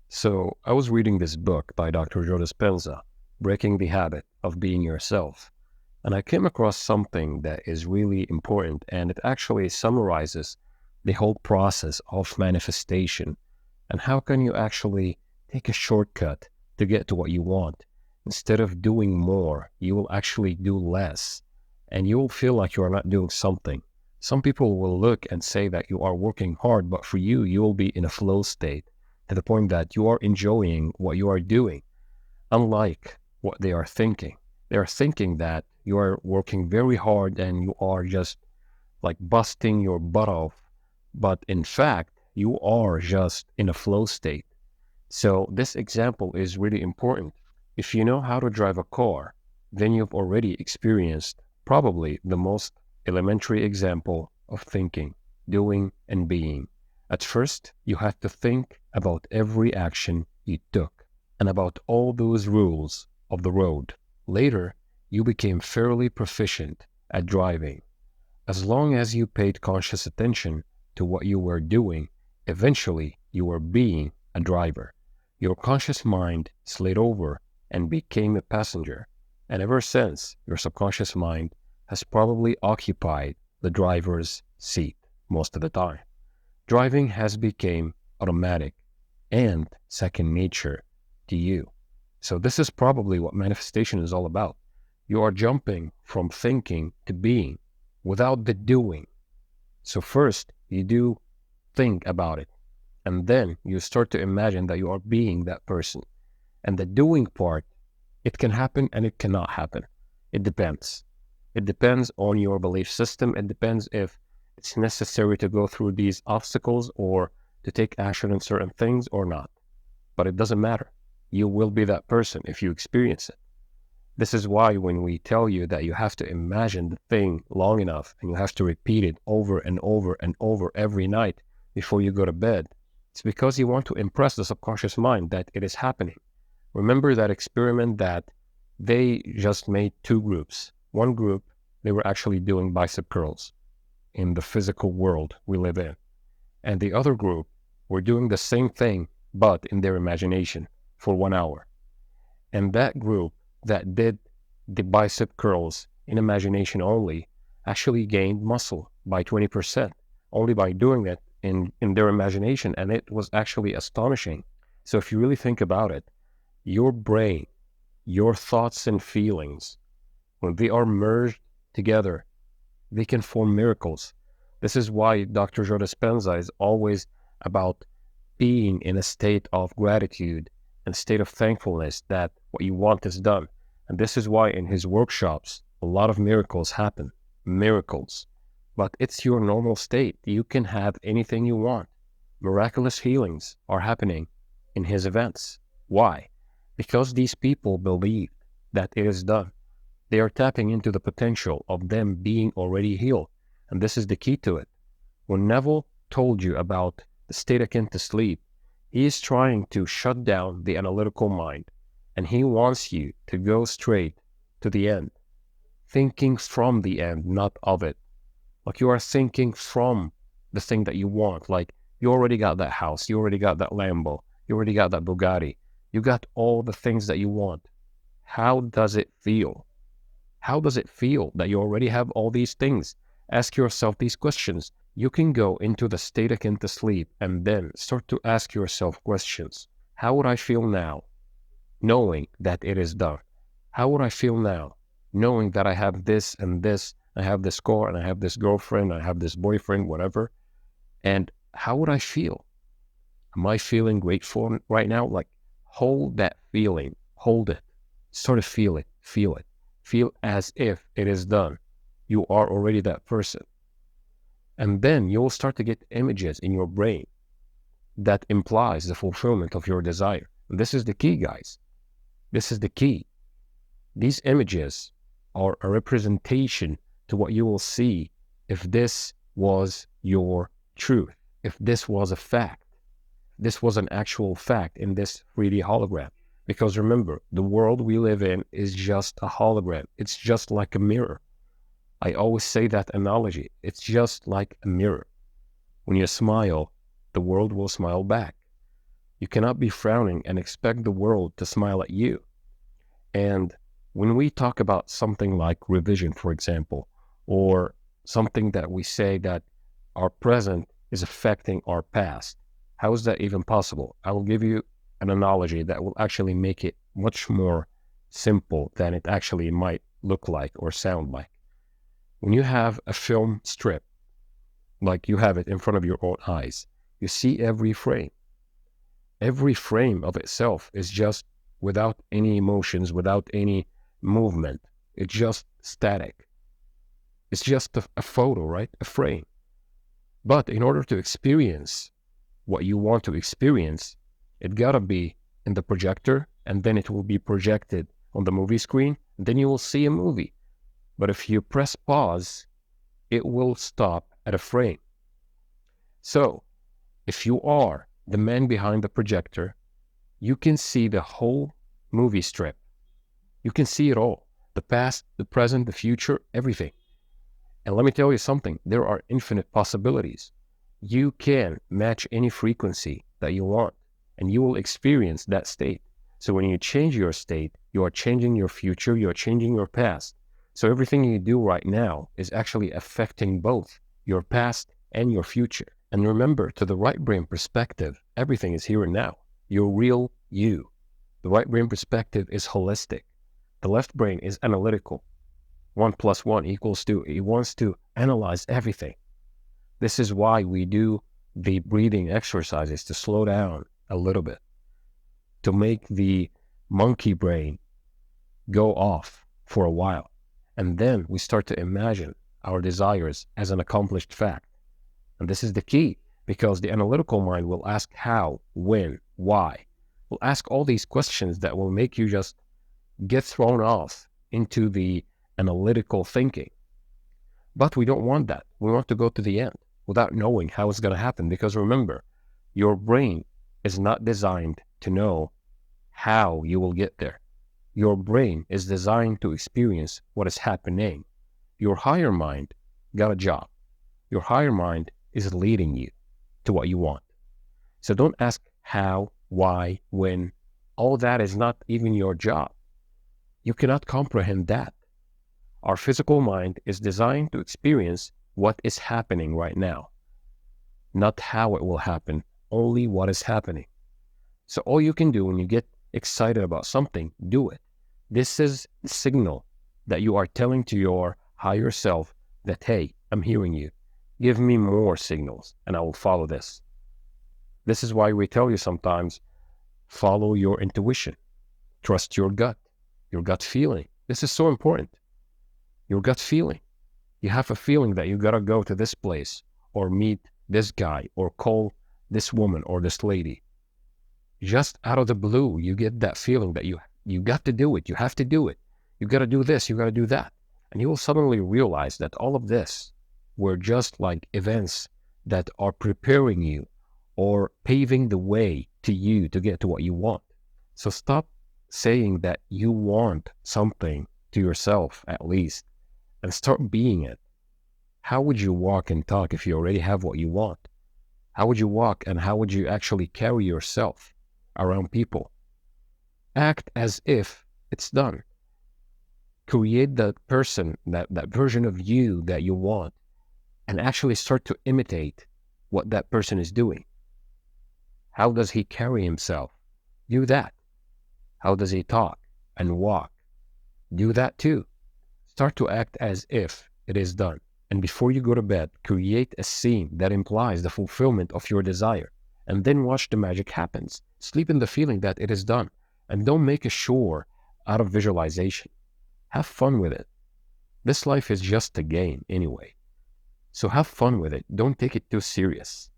So I was reading this book by Dr. Joe Dispenza, Breaking the Habit of Being Yourself, and I came across something that is really important, and it actually summarizes the whole process of manifestation and how can you actually take a shortcut to get to what you want. Instead of doing more, you will actually do less, and you will feel like you are not doing something. Some people will look and say that you are working hard, but for you, you will be in a flow state to the point that you are enjoying what you are doing, unlike what they are thinking. They are thinking that you are working very hard and you are just like busting your butt off, but in fact, you are just in a flow state. So this example is really important. If you know how to drive a car, then you've already experienced probably the most elementary example of thinking, doing, and being. At first, you had to think about every action you took and about all those rules of the road. Later, you became fairly proficient at driving. As long as you paid conscious attention to what you were doing, eventually you were being a driver. Your conscious mind slid over and became a passenger. And ever since, your subconscious mind has probably occupied the driver's seat most of the time. Driving has become automatic and second nature to you. So this is probably what manifestation is all about. You are jumping from thinking to being without the doing. So first, you do think about it, and then you start to imagine that you are being that person. And the doing part, it can happen and it cannot happen. It depends. It depends on your belief system. It depends if it's necessary to go through these obstacles or to take action on certain things or not. But it doesn't matter. You will be that person if you experience it. This is why when we tell you that you have to imagine the thing long enough and you have to repeat it over and over and over every night before you go to bed, it's because you want to impress the subconscious mind that it is happening. Remember that experiment that they just made two groups. One group, they were actually doing bicep curls in the physical world we live in. And the other group were doing the same thing, but in their imagination for 1 hour. And that group that did the bicep curls in imagination only actually gained muscle by 20% only by doing it in their imagination. And it was actually astonishing. So if you really think about it, your brain, your thoughts and feelings, when they are merged together, they can form miracles. This is why Dr. Joe Dispenza is always about being in a state of gratitude and state of thankfulness that what you want is done. And this is why in his workshops, a lot of miracles happen. Miracles. But it's your normal state. You can have anything you want. Miraculous healings are happening in his events. Why? Because these people believe that it is done. They are tapping into the potential of them being already healed. And this is the key to it. When Neville told you about the state akin to sleep, he is trying to shut down the analytical mind, and he wants you to go straight to the end, thinking from the end, not of it. Like you are thinking from the thing that you want. Like you already got that house, you already got that Lambo, you already got that Bugatti, you got all the things that you want. How does it feel? How does it feel that you already have all these things? Ask yourself these questions. You can go into the state akin to sleep and then start to ask yourself questions. How would I feel now, knowing that it is done? How would I feel now, knowing that I have this and this, I have this car and I have this girlfriend, I have this boyfriend, whatever? And how would I feel? Am I feeling grateful right now? Like hold that feeling, hold it, sort of feel it, feel it. Feel as if it is done. You are already that person. And then you'll start to get images in your brain that implies the fulfillment of your desire. And this is the key, guys. This is the key. These images are a representation to what you will see if this was your truth, if this was a fact, this was an actual fact in this 3D hologram. Because remember, the world we live in is just a hologram. It's just like a mirror. I always say that analogy. It's just like a mirror. When you smile, the world will smile back. You cannot be frowning and expect the world to smile at you. And when we talk about something like revision, for example, or something that we say that our present is affecting our past, how is that even possible? I will give you an analogy that will actually make it much more simple than it actually might look like or sound like. When you have a film strip, like you have it in front of your own eyes, you see every frame. Every frame of itself is just without any emotions, without any movement. It's just static. It's just a photo, right? A frame. But in order to experience what you want to experience, it gotta be in the projector, and then it will be projected on the movie screen, and then you will see a movie. But if you press pause, it will stop at a frame. So, if you are the man behind the projector, you can see the whole movie strip. You can see it all. The past, the present, the future, everything. And let me tell you something, there are infinite possibilities. You can match any frequency that you want, and you will experience that state. So when you change your state, you are changing your future, you are changing your past. So everything you do right now is actually affecting both your past and your future. And remember, to the right brain perspective, everything is here and now. Your real you. The right brain perspective is holistic. The left brain is analytical. 1 + 1 = 2. It wants to analyze everything. This is why we do the breathing exercises, to slow down a little bit, to make the monkey brain go off for a while. And then we start to imagine our desires as an accomplished fact. And this is the key, because the analytical mind will ask how, when, why. Will ask all these questions that will make you just get thrown off into the analytical thinking. But we don't want that. We want to go to the end without knowing how it's going to happen. Because remember, your brain is not designed to know how you will get there. Your brain is designed to experience what is happening. Your higher mind got a job. Your higher mind is leading you to what you want. So don't ask how, why, when. All that is not even your job. You cannot comprehend that. Our physical mind is designed to experience what is happening right now. Not how it will happen, only what is happening. So all you can do when you get excited about something, do it. This is the signal that you are telling to your higher self that, hey, I'm hearing you. Give me more signals and I will follow this. This is why we tell you sometimes, follow your intuition. Trust your gut feeling. This is so important. Your gut feeling. You have a feeling that you gotta go to this place or meet this guy or call this woman or this lady. Just out of the blue, you get that feeling that you got to do it. You have to do it. You gotta do this. You gotta do that. And you will suddenly realize that all of this were just like events that are preparing you or paving the way to you to get to what you want. So stop saying that you want something to yourself, at least, and start being it. How would you walk and talk if you already have what you want? How would you walk and how would you actually carry yourself around people? Act as if it's done. Create that person, that version of you that you want, and actually start to imitate what that person is doing. How does he carry himself? Do that. How does he talk and walk? Do that too. Start to act as if it is done. And before you go to bed, create a scene that implies the fulfillment of your desire. And then watch the magic happens. Sleep in the feeling that it is done. And don't make a chore out of visualization. Have fun with it. This life is just a game anyway. So have fun with it. Don't take it too serious.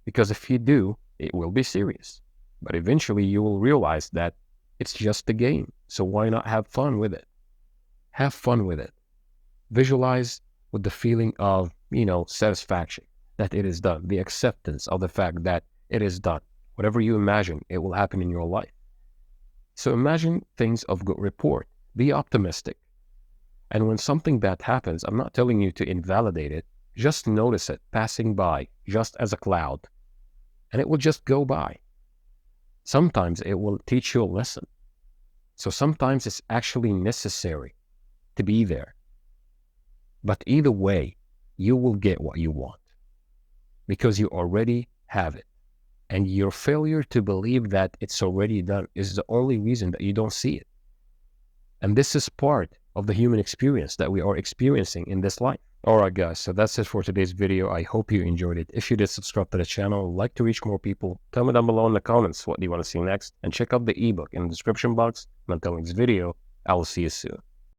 Because if you do, it will be serious. But eventually you will realize that it's just a game. So why not have fun with it? Have fun with it. Visualize with the feeling of, satisfaction that it is done. The acceptance of the fact that it is done. Whatever you imagine, it will happen in your life. So imagine things of good report. Be optimistic. And when something bad happens, I'm not telling you to invalidate it. Just notice it passing by, just as a cloud. And it will just go by. Sometimes it will teach you a lesson. So sometimes it's actually necessary to be there. But either way, you will get what you want because you already have it. And your failure to believe that it's already done is the only reason that you don't see it. And this is part of the human experience that we are experiencing in this life. Alright guys, so that's it for today's video. I hope you enjoyed it. If you did, subscribe to the channel, like to reach more people. Tell me down below in the comments what do you want to see next. And check out the ebook in the description box. And until next video, I will see you soon.